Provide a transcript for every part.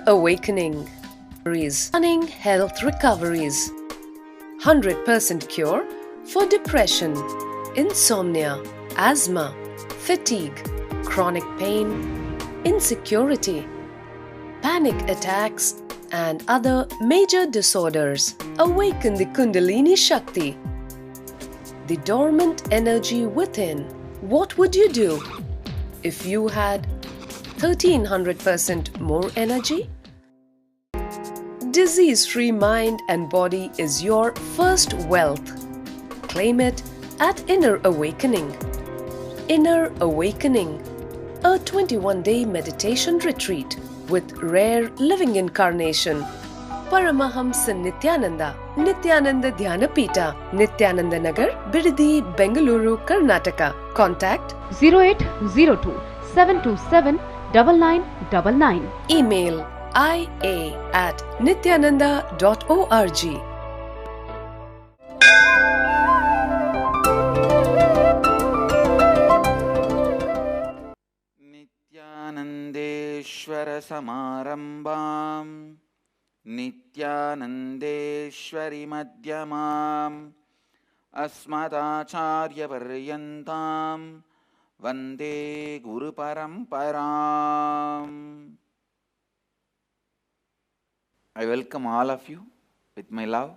awakening. Stunning health recoveries. 100% cure for depression, insomnia, asthma, fatigue, chronic pain, insecurity, panic attacks, and other major disorders. Awaken the Kundalini Shakti, the dormant energy within. What would you do if you had 1300% more energy? Disease-free mind and body is your first wealth. Claim it at Inner Awakening. Inner Awakening, a 21-day meditation retreat with rare living incarnation, Paramahamsa Nityananda, Nityananda Dhyanapita, Nityananda Nagar, Bidadi, Bengaluru, Karnataka. Contact 0802 727 9999. Email ia@nityananda.org. नित्यानन्देश्वर समारम्भां नित्यानन्देश्वरि मध्यमाम् अस्मदाचार्यपर्यन्तां वन्दे गुरुपरम्पराम्. I welcome all of you with my love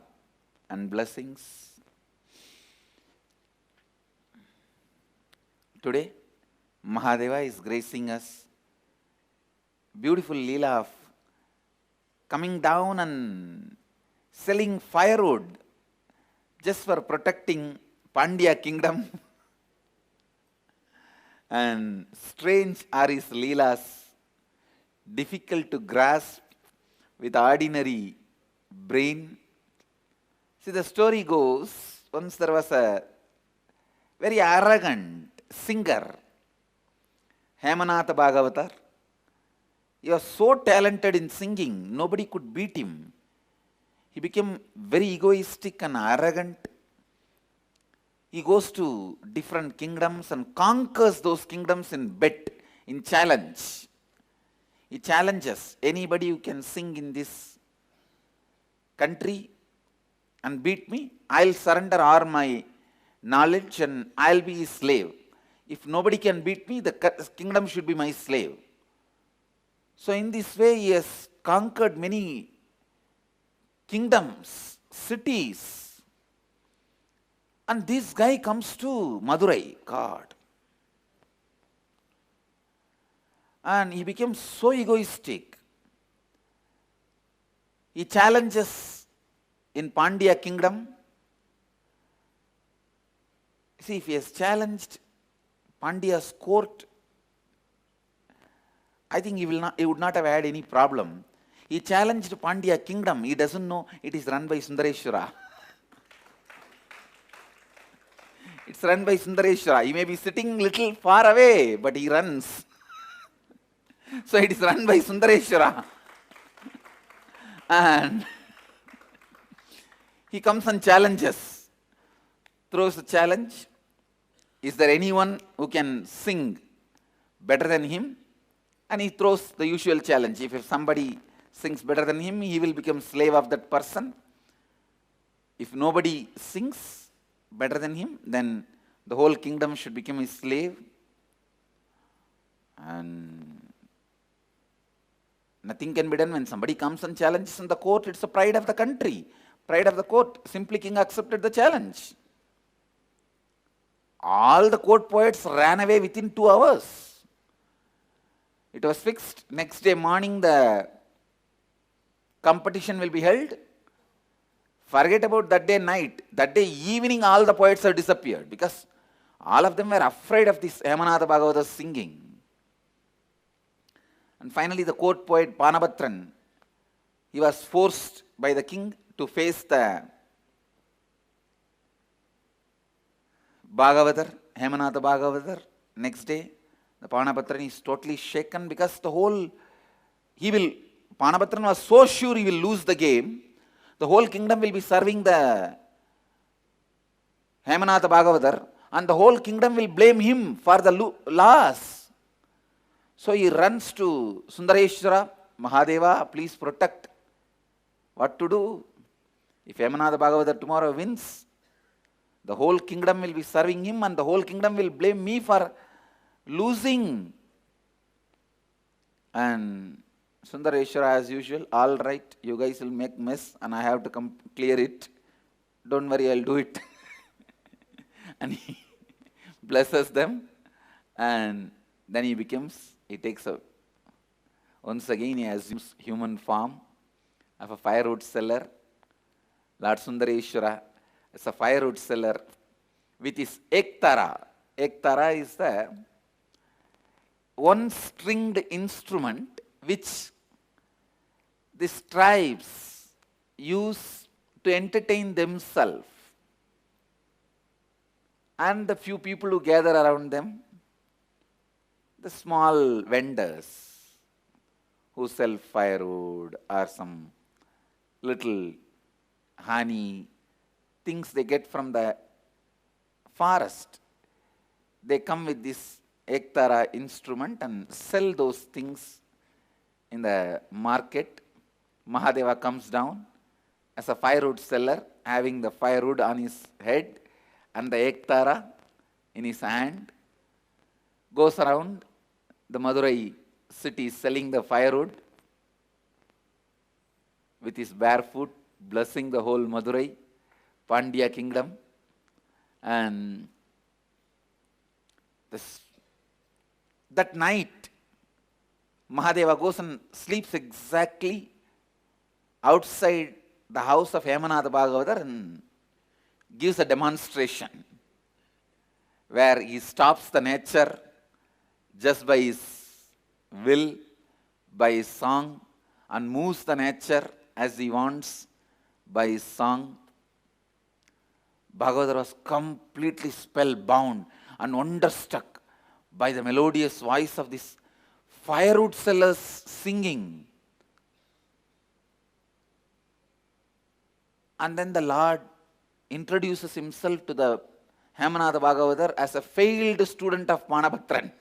and blessings. Today, Mahadeva is gracing us beautiful leela of coming down and selling firewood just for protecting Pandya kingdom. And strange are his leelas, difficult to grasp with ordinary brain. See, the story goes, once there was a very arrogant singer, Hemanatha Bhagavatar. He was so talented in singing, nobody could beat him. He became very egoistic and arrogant. He goes to different kingdoms and conquers those kingdoms in bet, in challenge. He challenges anybody who can sing in this country and beat me, I'll surrender all my knowledge and I'll be his slave. If nobody can beat me, the kingdom should be my slave. So in this way, he has conquered many kingdoms, cities. And this guy comes to Madurai, God. And he became so egoistic. He challenges in Pandya kingdom. See, if he has challenged Pandya's court, I think he would not have had any problem. He challenged Pandya kingdom. He doesn't know it is run by Sundareshwara. It's run by Sundareshwara. He may be sitting little far away, but he runs. So it is run by Sundareshwara. And he comes and challenges, throws a challenge. Is there anyone who can sing better than him? And he throws the usual challenge. If somebody sings better than him, he will become slave of that person. If nobody sings better than him, then the whole kingdom should become his slave. And nothing can be done when somebody comes and challenges in the court. It's the pride of the country, pride of the court. Simply king accepted the challenge. All the court poets ran away within 2 hours. It was fixed. Next day morning, the competition will be held. Forget about that day night. That day evening, all the poets have disappeared because all of them were afraid of this Hemanatha Bhagavatar's singing. And finally, the court poet Panabhatran, he was forced by the king to face the Bhagavatar, Hemanatha Bhagavatar. Next day, the Panabhatran is totally shaken because Panabhatran was so sure he will lose the game. The whole kingdom will be serving the Hemanatha Bhagavatar and the whole kingdom will blame him for the loss. So he runs to Sundareshwara Mahadeva, please protect. What to do? If Yamanada Bhagavata tomorrow wins, the whole kingdom will be serving him and the whole kingdom will blame me for losing. And Sundareshwara, as usual, all right, you guys will make mess and I have to come clear it. Don't worry, I'll do it. And he blesses them, and then he takes a, once again he assumes human form of a firewood seller. Lord Sundareshwara is a firewood seller with his ektara. Ektara is the one stringed instrument which these tribes use to entertain themselves and the few people who gather around them, the small vendors who sell firewood or some little honey, things they get from the forest. They come with this ektara instrument and sell those things in the market. Mahadeva comes down as a firewood seller, having the firewood on his head and the ektara in his hand, goes around the Madurai city selling the firewood with his bare foot, blessing the whole Madurai, Pandya kingdom. And that night, Mahadeva goes and sleeps exactly outside the house of Yamanada Bhagavatar and gives a demonstration where he stops the nature just by his will, by his song, and moves the nature as he wants by his song. Bhagavatar was completely spellbound and wonderstruck by the melodious voice of this firewood sellers singing. And then the Lord introduces himself to the Yamanada Bhagavatar as a failed student of Manabhatran.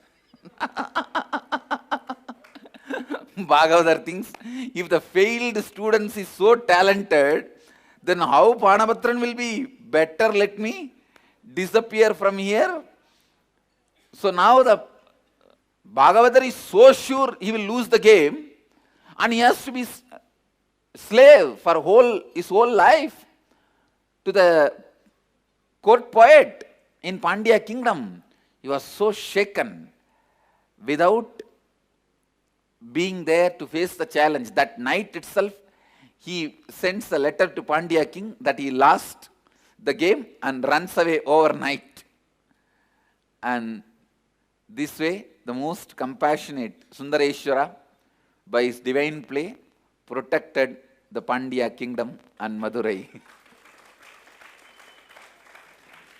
Bhagavatar thinks, if the failed student is so talented, then how Panabhatran will be better? Let me disappear from here. So now the Bhagavatar is so sure he will lose the game, and he has to be slave for his whole life to the court poet in Pandya kingdom. He was so shaken without being there to face the challenge. That night itself, he sends a letter to Pandya king that he lost the game and runs away overnight. And this way, the most compassionate Sundareshwara, by his divine play, protected the Pandya kingdom and Madurai.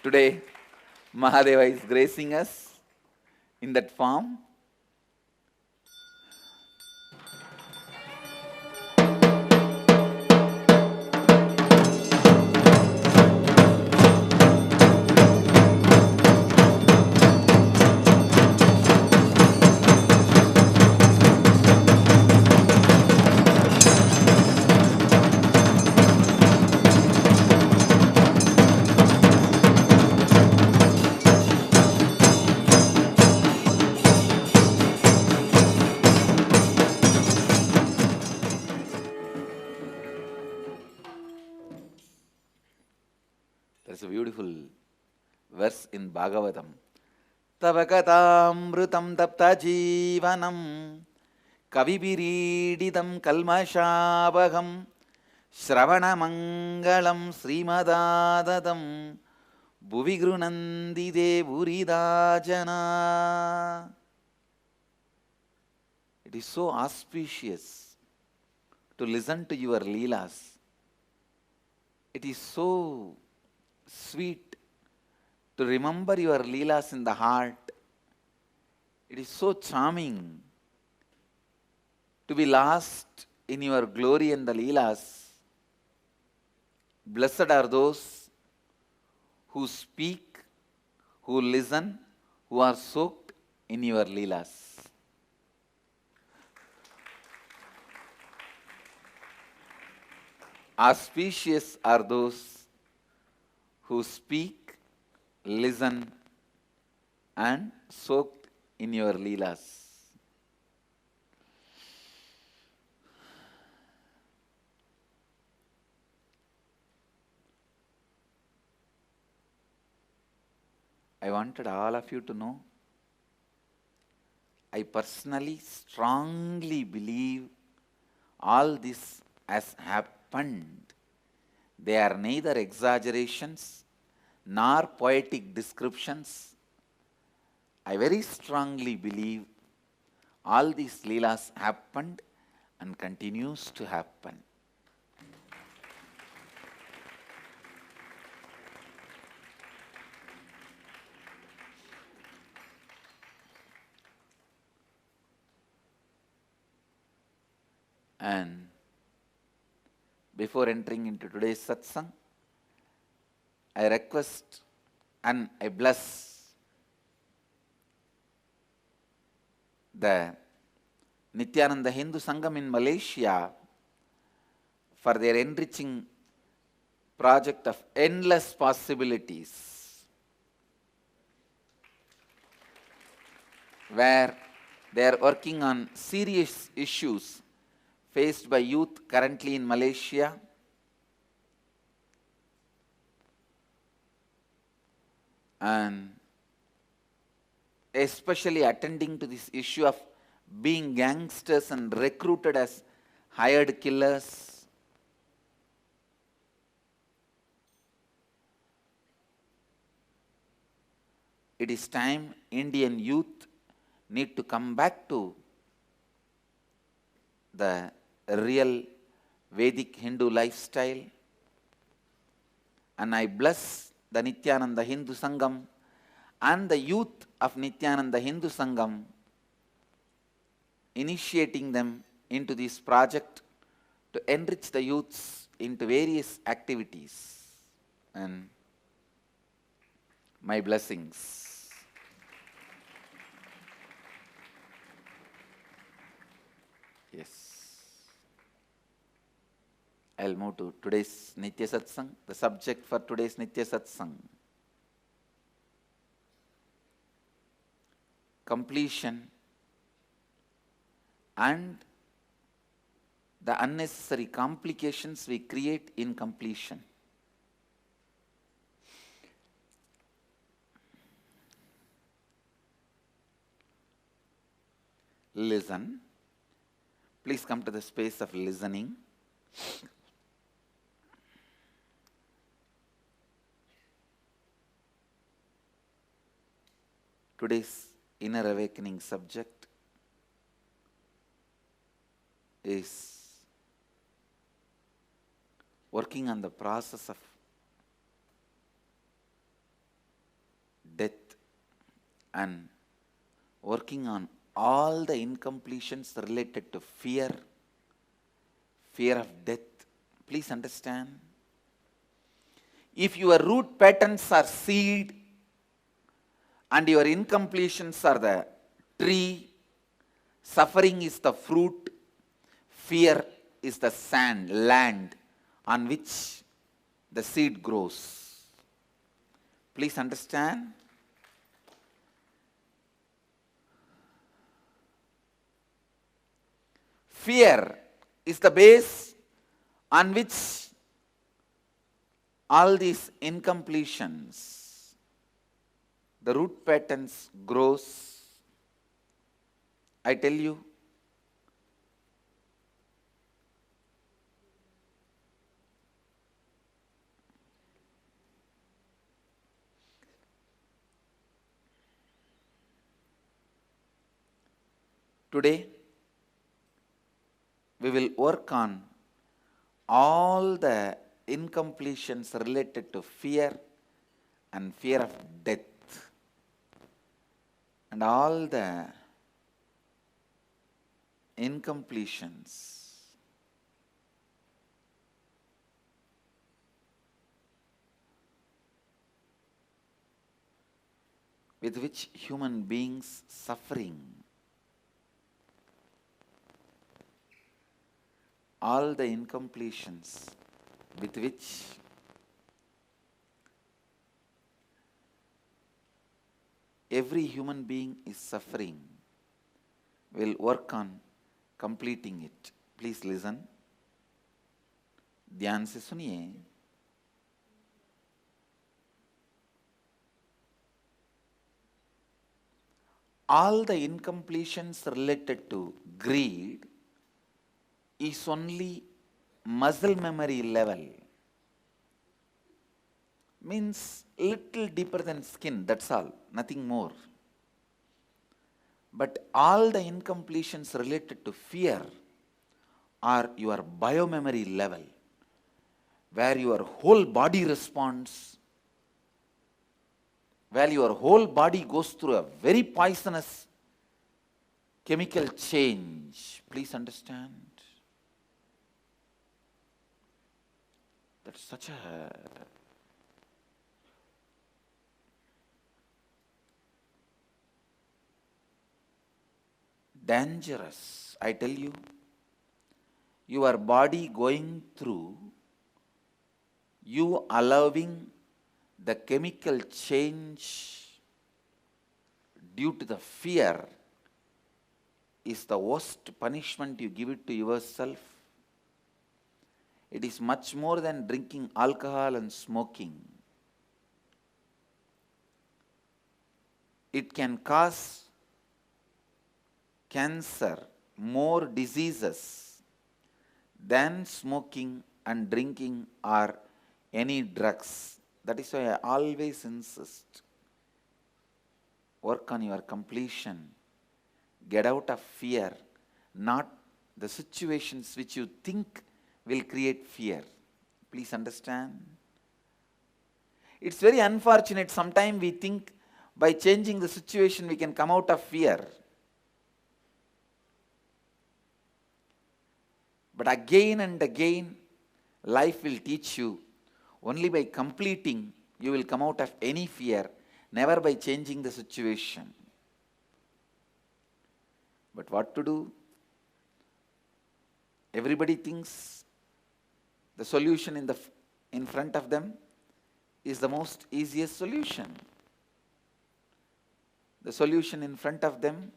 Today, Mahadeva is gracing us in that form. There's a beautiful verse in Bhagavatam. Tavakatamrutam tapta jivanam kavibirididam kalmashabhagam shravana mangalam srimadadadam bhuvigrunandide buridajana. It is so auspicious to listen to your leelas. It is so sweet to remember your leelas in the heart. It is so charming to be lost in your glory and the leelas. Blessed are those who speak, who listen, who are soaked in your leelas. Auspicious are those who speak, listen, and soak in your Leelas. I wanted all of you to know, I personally strongly believe all this has happened. They are neither exaggerations nor poetic descriptions. I very strongly believe all these Leelas happened and continues to happen. And before entering into today's satsang, I request and I bless the Nityananda Hindu Sangam in Malaysia for their enriching project of endless possibilities, where they are working on serious issues faced by youth currently in Malaysia. And especially attending to this issue of being gangsters and recruited as hired killers. It is time Indian youth need to come back to the real Vedic Hindu lifestyle. And I bless the Nityananda Hindu Sangam and the youth of Nityananda Hindu Sangam, initiating them into this project to enrich the youths into various activities. And my blessings. Yes. I'll move to today's Nitya Satsang, the subject for today's Nitya Satsang. Completion and the unnecessary complications we create in completion. Listen. Please come to the space of listening. Today's inner awakening subject is working on the process of death and working on all the incompletions related to fear of death. Please understand, if your root patterns are seed and your incompletions are the tree, suffering is the fruit, fear is the land on which the seed grows. Please understand. Fear is the base on which all these incompletions, the root patterns grows. I tell you, today we will work on all the incompletions related to fear and fear of death, and all the incompletions with which human beings suffering, all the incompletions with which every human being is suffering will work on completing it. Please listen. ध्यान से सुनिए. All the incompletions related to greed is only muscle memory level. Means little deeper than skin, that's all, nothing more. But all the incompletions related to fear are your biomemory level, where your whole body responds, where your whole body goes through a very poisonous chemical change. Please understand. That's such a dangerous, I tell you. Your body going through, you allowing the chemical change due to the fear is the worst punishment you give it to yourself. It is much more than drinking alcohol and smoking. It can cause cancer, more diseases than smoking and drinking or any drugs. That is why I always insist, work on your completion. Get out of fear, not the situations which you think will create fear. Please understand. It's very unfortunate. Sometimes we think by changing the situation we can come out of fear. But again and again, life will teach you only by completing you will come out of any fear, never by changing the situation. But what to do? Everybody thinks the solution in front of them is the most easiest solution. The solution in front of them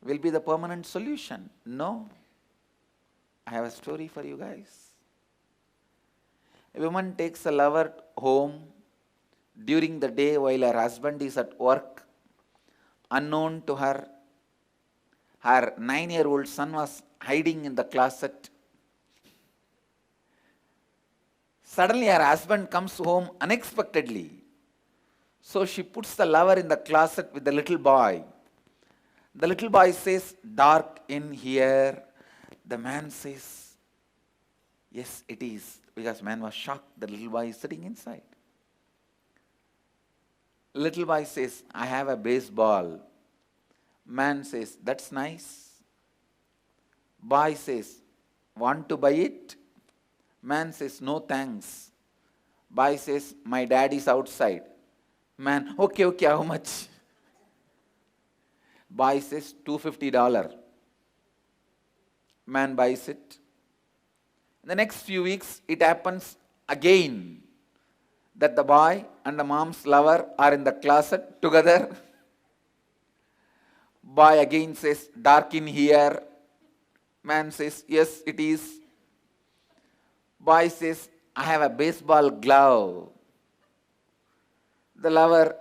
will be the permanent solution. No. I have a story for you guys. A woman takes a lover home during the day while her husband is at work. Unknown to her, her 9-year-old son was hiding in the closet. Suddenly her husband comes home unexpectedly. So she puts the lover in the closet with the little boy. The little boy says, "Dark in here." The man says, "Yes, it is." Because man was shocked. The little boy is sitting inside. Little boy says, "I have a baseball." Man says, "That's nice." Boy says, "Want to buy it?" Man says, "No thanks." Boy says, "My dad is outside." Man, okay, how much? Boy says, $250. Man buys it. In the next few weeks, it happens again that the boy and the mom's lover are in the closet together. Boy again says, "Dark in here." Man says, "Yes, it is." Boy says, "I have a baseball glove." The lover,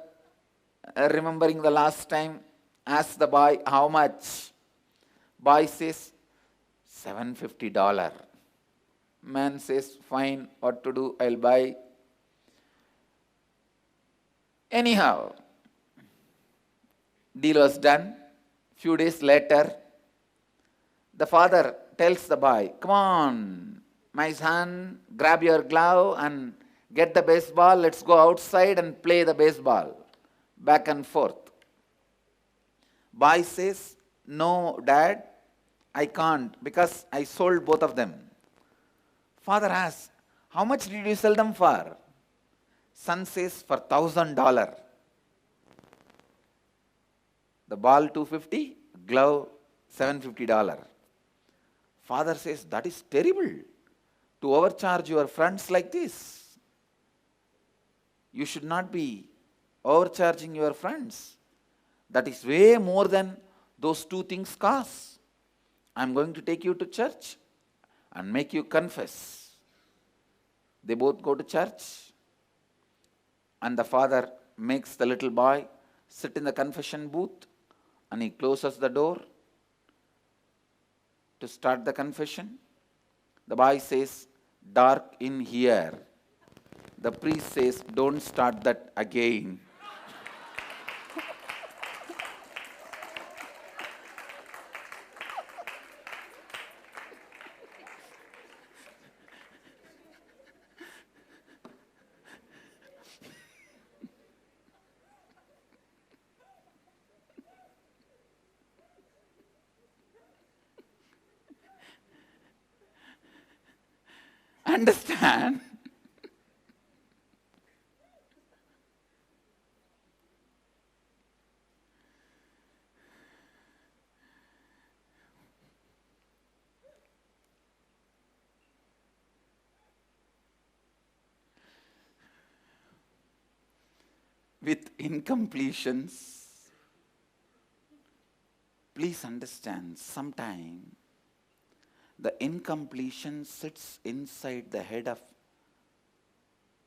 remembering the last time, asks the boy, "How much?" Boy says, $750. Man says, "Fine, what to do? I'll buy." Anyhow, deal was done. Few days later, the father tells the boy, "Come on, my son, grab your glove and get the baseball. Let's go outside and play the baseball." Back and forth. Boy says, "No, Dad, I can't because I sold both of them." Father asks, "How much did you sell them for?" Son says, "For $1,000. The ball $250, glove $750. Father says, "That is terrible. to overcharge your friends like this. You should not be overcharging your friends. That is way more than those two things cost. I'm going to take you to church and make you confess. They both go to church, and the father makes the little boy sit in the confession booth, and he closes the door to start the confession. The boy says, "Dark in here." The priest says, "Don't start that again." Understand? With incompletions, please understand, sometimes the incompletion sits inside the head of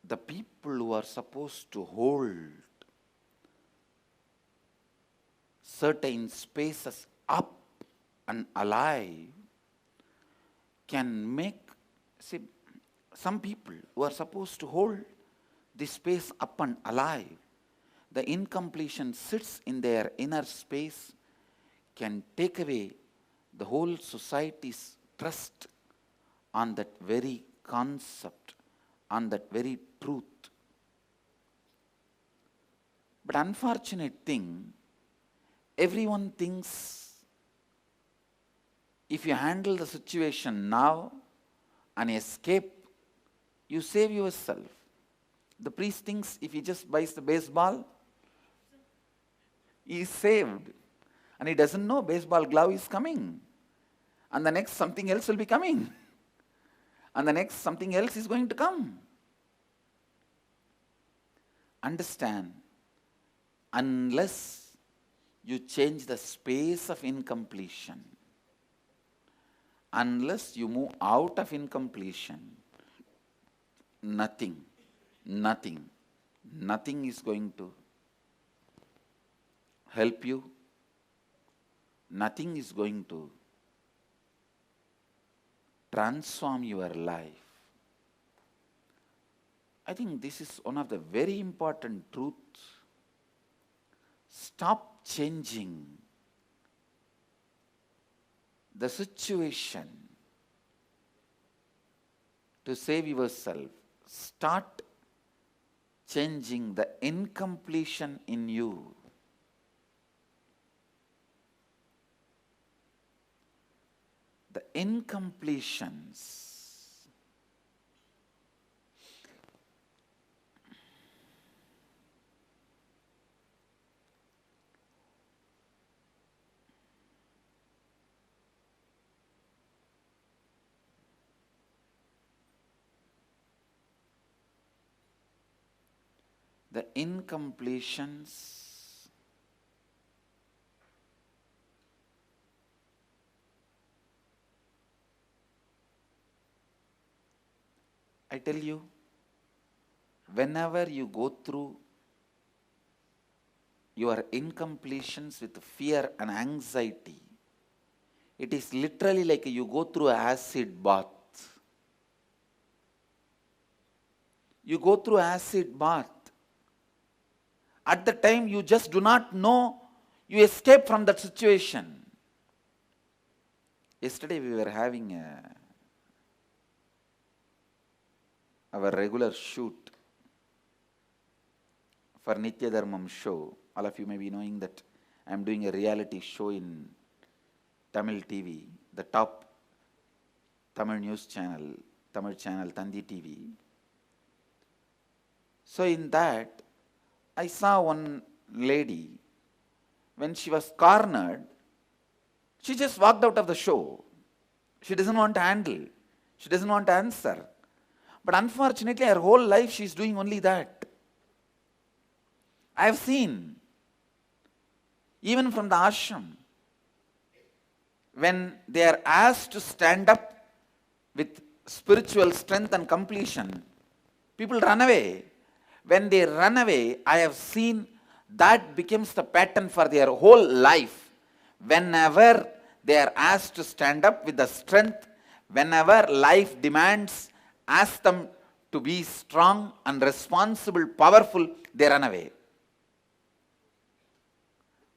the people who are supposed to hold certain spaces up and alive, can make, see, some people who are supposed to hold this space up and alive, the incompletion sits in their inner space, can take away the whole society's trust on that very concept, on that very truth. But unfortunate thing, everyone thinks if you handle the situation now and escape, you save yourself. The priest thinks if he just buys the baseball, he is saved. And he doesn't know baseball glove is coming. And the next something else will be coming. And the next something else is going to come. Understand, unless you change the space of incompletion, unless you move out of incompletion, nothing is going to help you. Nothing is going to transform your life. I think this is one of the very important truths. Stop changing the situation to save yourself. Start changing the incompletion in you. The incompletions. The incompletions I tell you, whenever you go through your incompletions with fear and anxiety, it is literally like you go through an acid bath. You go through acid bath. At the time you just do not know, you escape from that situation. Yesterday we were having our regular shoot for Nitya Dharmam show. All of you may be knowing that I am doing a reality show in Tamil TV, the top Tamil news channel, Tamil channel Tandi TV. So in that, I saw one lady, when she was cornered, she just walked out of the show. She doesn't want to handle. She doesn't want to answer. But unfortunately, her whole life she is doing only that. I have seen, even from the ashram, when they are asked to stand up with spiritual strength and completion, people run away. When they run away, I have seen that becomes the pattern for their whole life. Whenever they are asked to stand up with the strength, whenever life demands, ask them to be strong and responsible, powerful, they run away.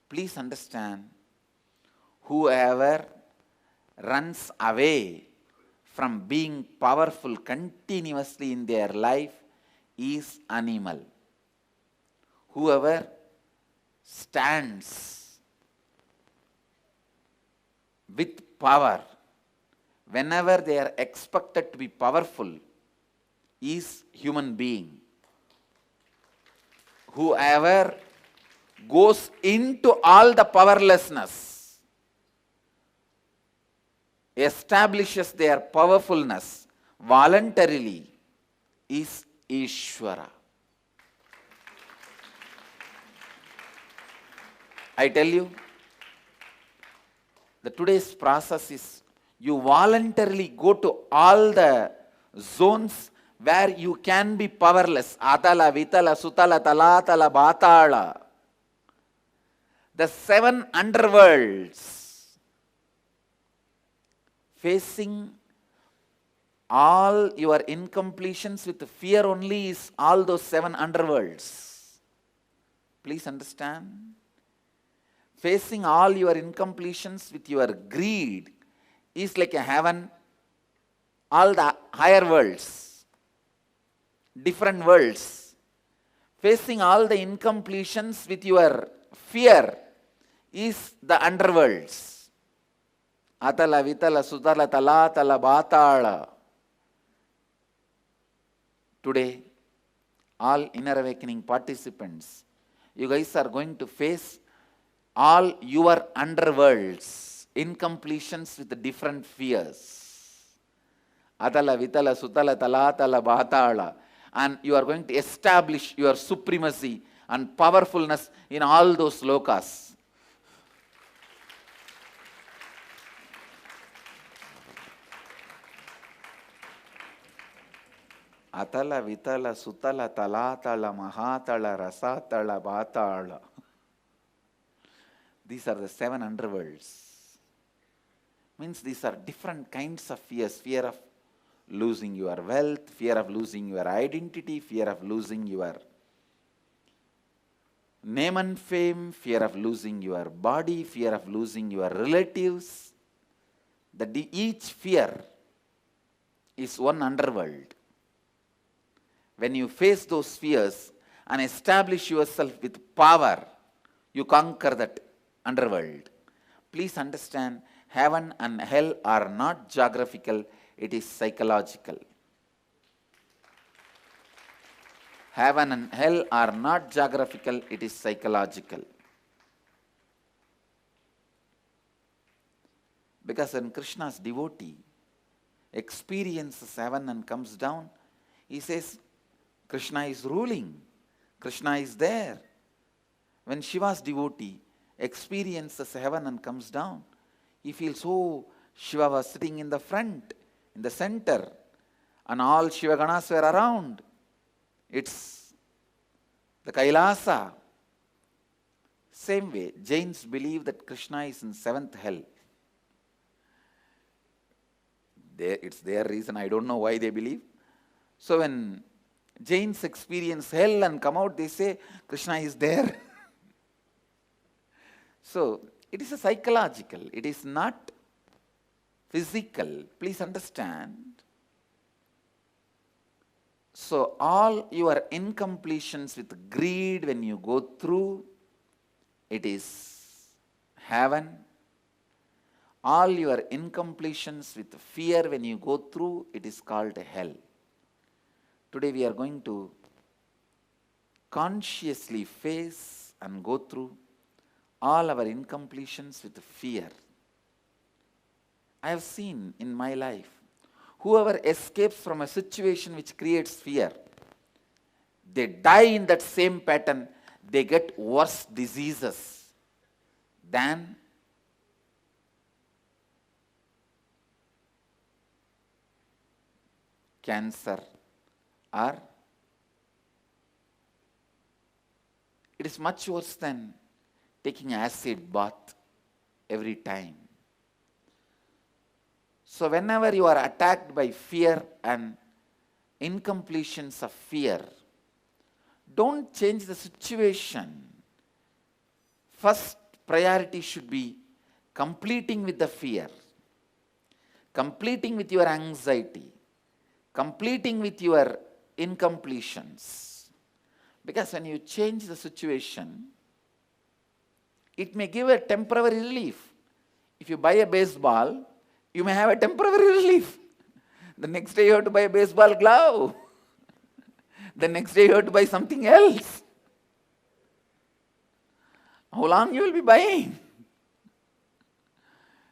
Please understand, whoever runs away from being powerful continuously in their life is animal. Whoever stands with power whenever they are expected to be powerful is human being. Whoever goes into all the powerlessness, establishes their powerfulness voluntarily, is Ishvara. I tell you, the today's process is you voluntarily go to all the zones where you can be powerless. Atala, Vitala, Sutala, Talatala, Bhatala. The 7 underworlds, facing all your incompletions with fear only is all those 7 underworlds. Please understand. Facing all your incompletions with your greed is like a heaven, all the higher worlds, different worlds. Facing all the incompletions with your fear is the underworlds. Atala, Vitala, Sutala, Talatala, Bhatala. Today, all inner awakening participants, you guys are going to face all your underworlds, incompletions with different fears. Atala, Vitala, Sutala, Talatala, Bhatala. And you are going to establish your supremacy and powerfulness in all those lokas. Atala, Vitala, Sutala, Talatala, Mahatala, Rasatala, Bhatala. These are the 7 underworlds. Means these are different kinds of fears. Fear of losing your wealth, fear of losing your identity, fear of losing your name and fame, fear of losing your body, fear of losing your relatives. Each fear is one underworld. When you face those fears and establish yourself with power, you conquer that underworld. Please understand, heaven and hell are not geographical, it is psychological. Heaven and hell are not geographical, it is psychological. Because when Krishna's devotee experiences heaven and comes down, he says, Krishna is ruling, Krishna is there. When Shiva's devotee experiences heaven and comes down, he feels, oh, Shiva was sitting in the front, in the center, and all Shiva Ganas were around. It's the Kailasa. Same way, Jains believe that Krishna is in 7th hell. It's their reason, I don't know why they believe. So when Jains experience hell and come out, they say, Krishna is there. So, it is a psychological, it is not physical. Please understand. So, all your incompletions with greed when you go through, it is heaven. All your incompletions with fear when you go through, it is called hell. Today we are going to consciously face and go through all our incompletions with fear. I have seen in my life, Whoever escapes from a situation which creates fear, they die in that same pattern. They get worse diseases than cancer, or it is much worse than taking acid bath every time. So whenever you are attacked by fear and incompletions of fear, don't change the situation. First priority should be completing with the fear, completing with your anxiety, completing with your incompletions. Because when you change the situation, it may give a temporary relief. If you buy a baseball, you may have a temporary relief. The next day you have to buy a baseball glove. The next day you have to buy something else. How long you will be buying?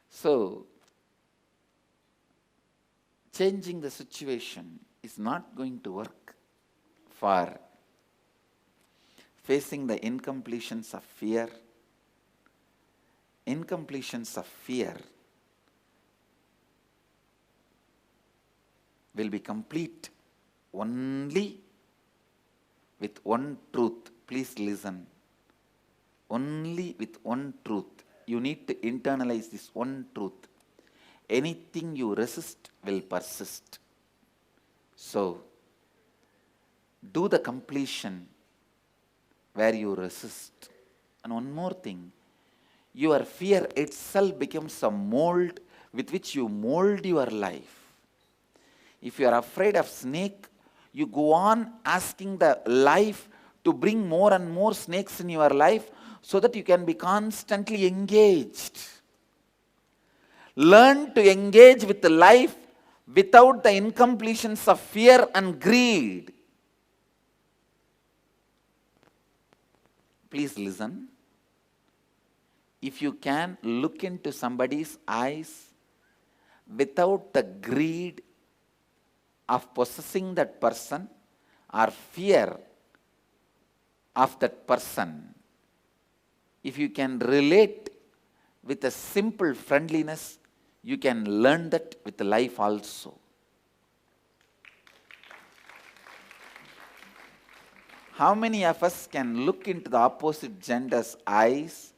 So, changing the situation is not going to work for facing the incompletions of fear. Incompletions of fear will be complete only with one truth. Please listen. Only with one truth. You need to internalize this one truth. Anything you resist will persist. So, do the completion where you resist. And one more thing, your fear itself becomes a mold with which you mold your life. If you are afraid of snake, you go on asking the life to bring more and more snakes in your life so that you can be constantly engaged. Learn to engage with the life without the incompletions of fear and greed. Please listen. If you can look into somebody's eyes without the greed of possessing that person or fear of that person, if you can relate with a simple friendliness, you can learn that with life also. How many of us can look into the opposite gender's eyes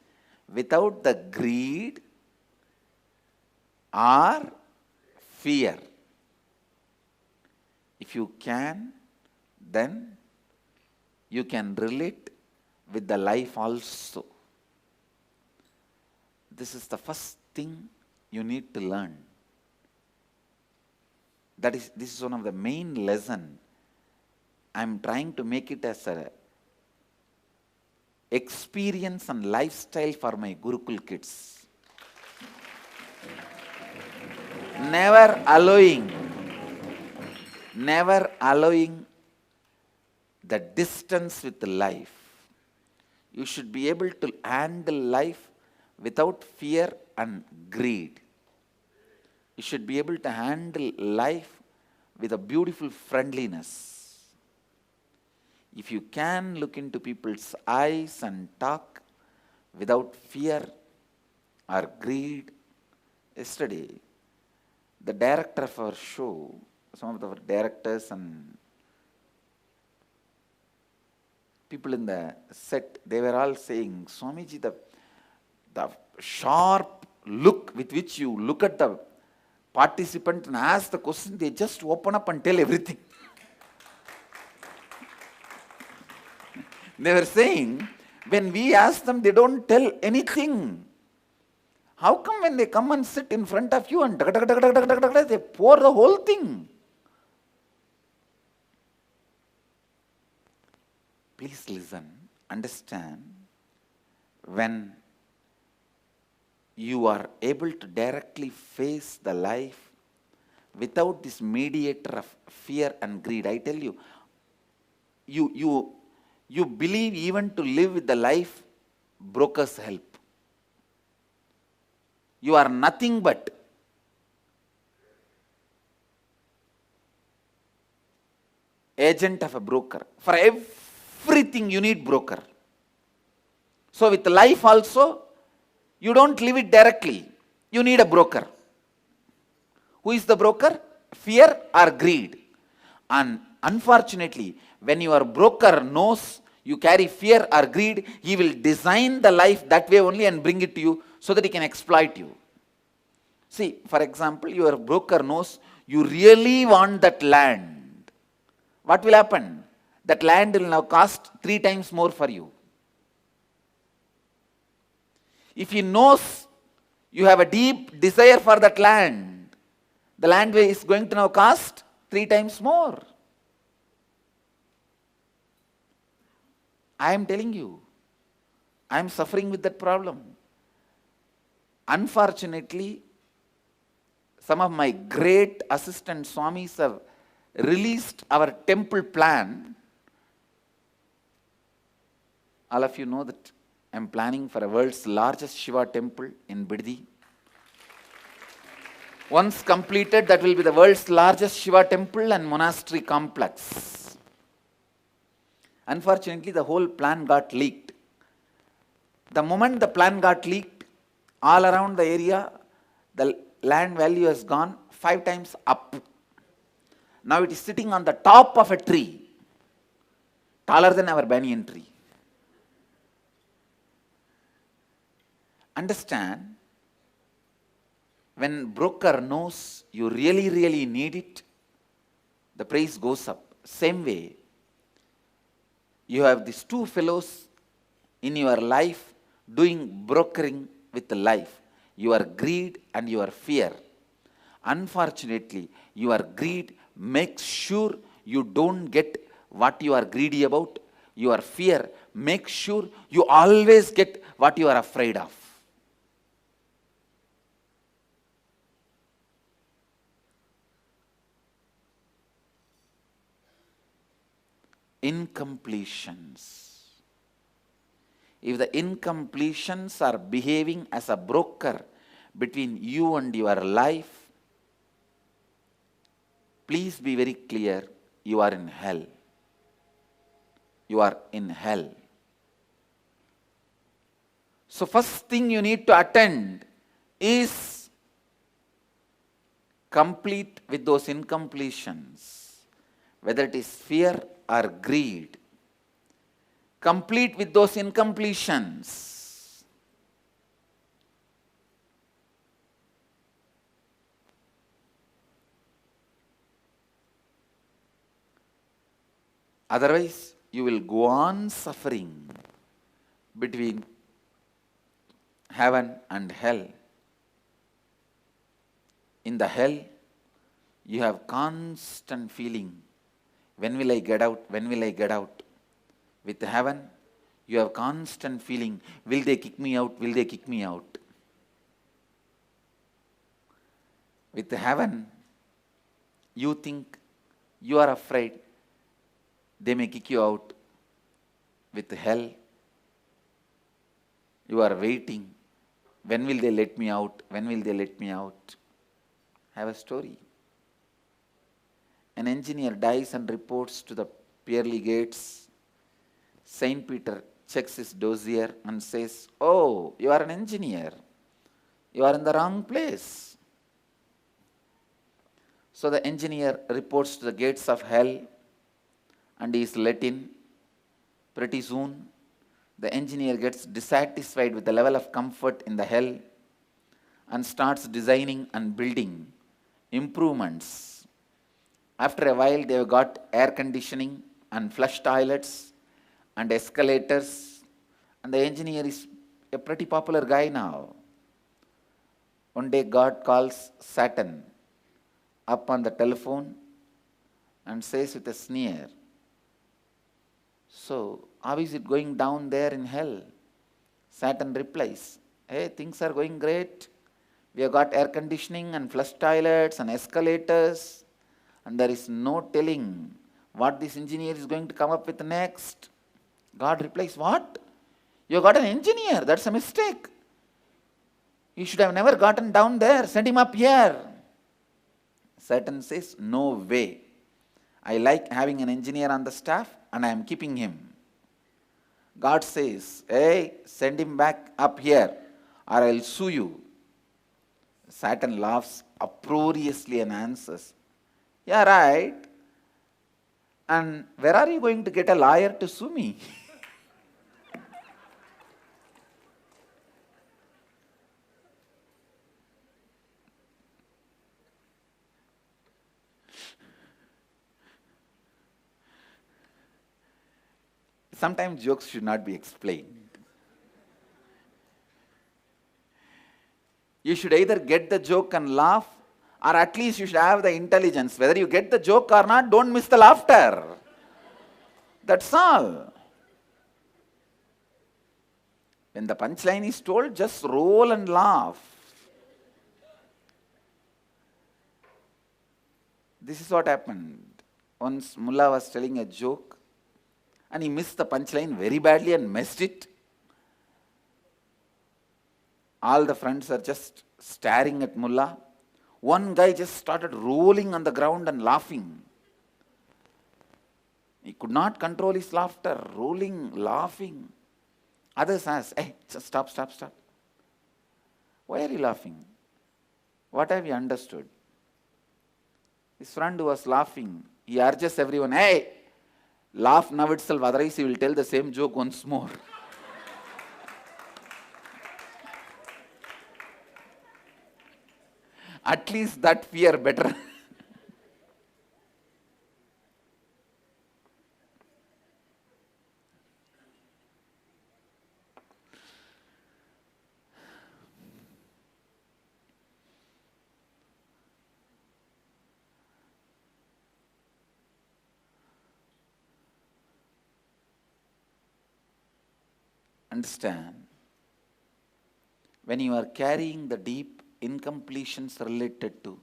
without the greed or fear? If you can, then you can relate with the life also. This is the first thing you need to learn. This is one of the main lessons. I am trying to make it as a experience and lifestyle for my Gurukul kids. Never allowing the distance with life. You should be able to handle life without fear and greed. You should be able to handle life with a beautiful friendliness. If you can look into people's eyes and talk without fear or greed. Yesterday, the director of our show, some of the directors and people in the set, they were all saying, Swamiji, the sharp look with which you look at the participant and ask the question, they just open up and tell everything. They were saying, when we ask them, they don't tell anything. How come when they come and sit in front of you and they pour the whole thing? Please listen, understand, when you are able to directly face the life without this mediator of fear and greed, I tell you, you believe even to live with the life, brokers help. You are nothing but agent of a broker. For everything you need broker. So with life also, you don't live it directly. You need a broker. Who is the broker? Fear or greed. And unfortunately, when your broker knows you carry fear or greed, he will design the life that way only and bring it to you so that he can exploit you. See, for example, your broker knows you really want that land. What will happen? That land will now cost 3 times more for you. If he knows you have a deep desire for that land, the land is going to now cost 3 times more. I am telling you, I am suffering with that problem. Unfortunately, some of my great assistant Swamis have released our temple plan. All of you know that I am planning for a world's largest Shiva temple in Biddi. Once completed, that will be the world's largest Shiva temple and monastery complex. Unfortunately, the whole plan got leaked. The moment the plan got leaked, all around the area, the land value has gone 5 times up. Now it is sitting on the top of a tree, taller than our banyan tree. Understand, when broker knows you really, really need it, the price goes up. Same way, you have these 2 fellows in your life doing brokering with the life. Your greed and your fear. Unfortunately, your greed makes sure you don't get what you are greedy about. Your fear makes sure you always get what you are afraid of. Incompletions. If the incompletions are behaving as a broker between you and your life, please be very clear, you are in hell. You are in hell. So first thing you need to attend is complete with those incompletions, whether it is fear or greed. Complete with those incompletions. Otherwise, you will go on suffering between heaven and hell. In the hell, you have constant feeling, when will I get out? When will I get out? With heaven, you have constant feeling, will they kick me out? Will they kick me out? With heaven, you think, you are afraid, they may kick you out. With hell, you are waiting, when will they let me out? When will they let me out? I have a story. An engineer dies and reports to the pearly gates. Saint Peter checks his dossier and says, "Oh, you are an engineer. You are in the wrong place." So the engineer reports to the gates of hell and he is let in. Pretty soon, the engineer gets dissatisfied with the level of comfort in the hell and starts designing and building improvements. After a while, they have got air conditioning and flush toilets and escalators, and the engineer is a pretty popular guy now. One day God calls Satan up on the telephone and says with a sneer, "So, how is it going down there in hell?" Satan replies, "Hey, things are going great. We have got air conditioning and flush toilets and escalators, and there is no telling what this engineer is going to come up with next." God replies, "What? You got an engineer? That's a mistake. You should have never gotten down there. Send him up here." Satan says, "No way. I like having an engineer on the staff and I am keeping him. God says, hey, send him back up here or I'll sue you. Satan laughs uproariously and answers, yeah, right. And where are you going to get a lawyer to sue me? Sometimes jokes should not be explained. You should either get the joke and laugh, or at least you should have the intelligence. Whether you get the joke or not, don't miss the laughter. That's all. When the punchline is told, just roll and laugh. This is what happened. Once Mullah was telling a joke and he missed the punchline very badly and messed it. All the friends are just staring at Mullah. One guy just started rolling on the ground and laughing. He could not control his laughter, rolling, laughing. Others asked, hey, just stop. Why are you laughing? What have you understood? His friend who was laughing, he urges everyone, hey, laugh now itself, otherwise he will tell the same joke once more. At least that fear better. Understand, when you are carrying the deep incompletions related to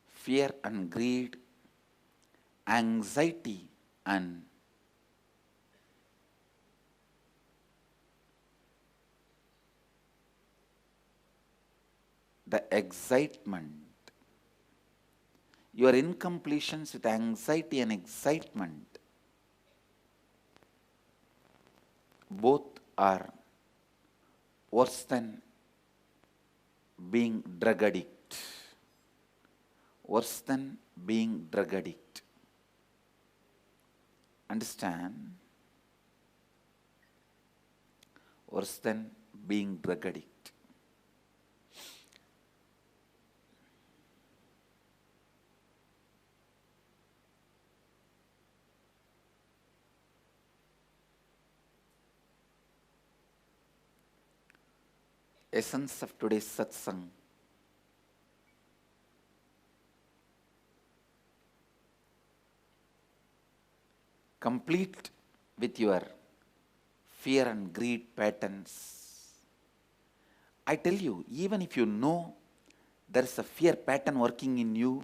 fear and greed, anxiety and the excitement, your incompletions with anxiety and excitement, both are worse than being drug addict. Worse than being drug addict. Understand? Worse than being drug addict. Essence of today's satsang. Complete with your fear and greed patterns. I tell you, even if you know there is a fear pattern working in you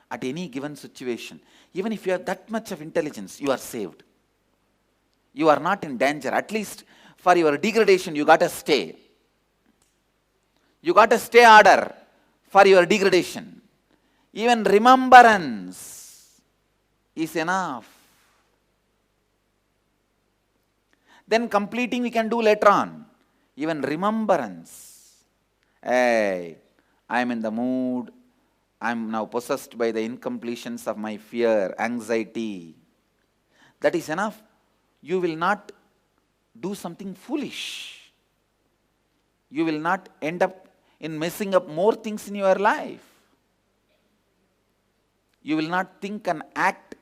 at any given situation, even if you have that much of intelligence, you are saved. You are not in danger. At least for your degradation, you got to stay. You got a stay order for your degradation. Even remembrance is enough. Then completing we can do later on. Even remembrance. Hey, I am in the mood. I am now possessed by the incompletions of my fear, anxiety. That is enough. You will not do something foolish. You will not end up in messing up more things in your life. You will not think and act.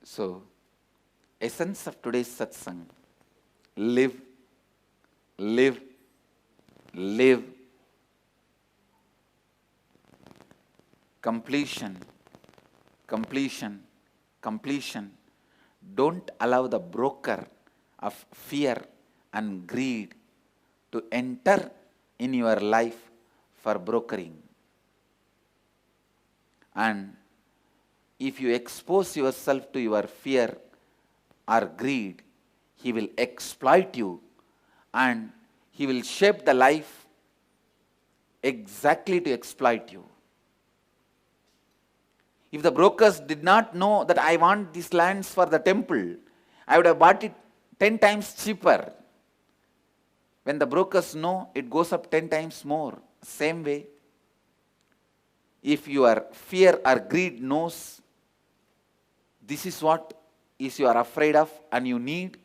So, essence of today's satsang, live, live, live, completion, completion, completion. Don't allow the broker of fear and greed to enter in your life for brokering. And if you expose yourself to your fear or greed, he will exploit you and he will shape the life exactly to exploit you. If the brokers did not know that I want these lands for the temple, I would have bought it 10 times cheaper. When the brokers know, it goes up 10 times more. Same way, if your fear or greed knows this is what is you are afraid of and you need,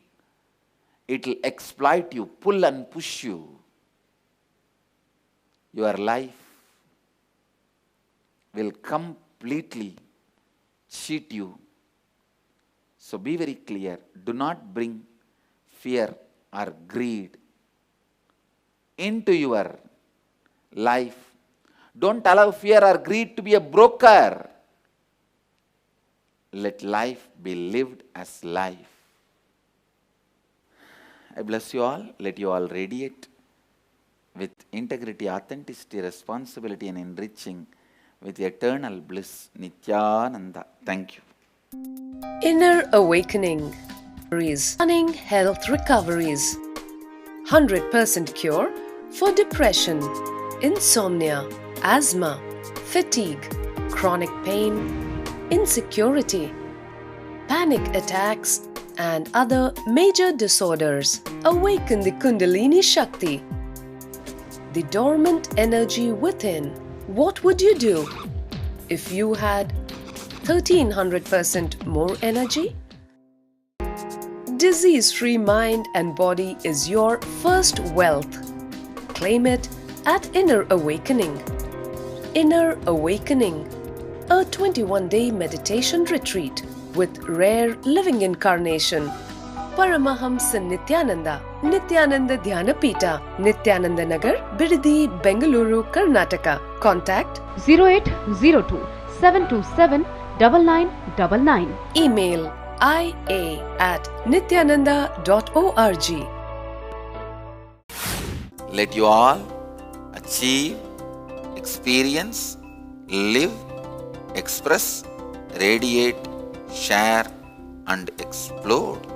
it will exploit you, pull and push you. Your life will completely cheat you. So be very clear. Do not bring fear or greed into your life. Don't allow fear or greed to be a broker. Let life be lived as life. I bless you all. Let you all radiate with integrity, authenticity, responsibility and enriching with eternal bliss. Nityananda. Thank you. Inner Awakening. Stunning health recoveries. 100% cure for depression, insomnia, asthma, fatigue, chronic pain, insecurity, panic attacks, and other major disorders. Awaken the Kundalini Shakti, the dormant energy within. What would you do if you had 1300% more energy? Disease-free mind and body is your first wealth. Claim it at Inner Awakening. Inner Awakening, a 21-day meditation retreat with rare living incarnation, Paramahamsa Nityananda, Nityananda Dhyanapita, Nityananda Nagar, Bidadi, Bengaluru, Karnataka. Contact 0802 727 9999. Email ia@nityananda.org. Let you all achieve, experience, live, express, radiate, share and explode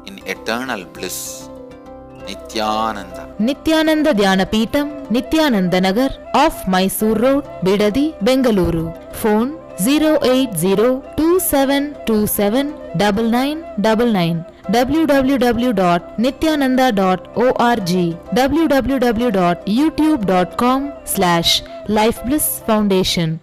in eternal bliss. Nityananda. Nityananda Dhyanapitham, Nityananda Nagar, off Mysore Road, Bidadi, Bengaluru. Phone 08027279999. www.nityananda.org. www.youtube.com/Life Bliss Foundation.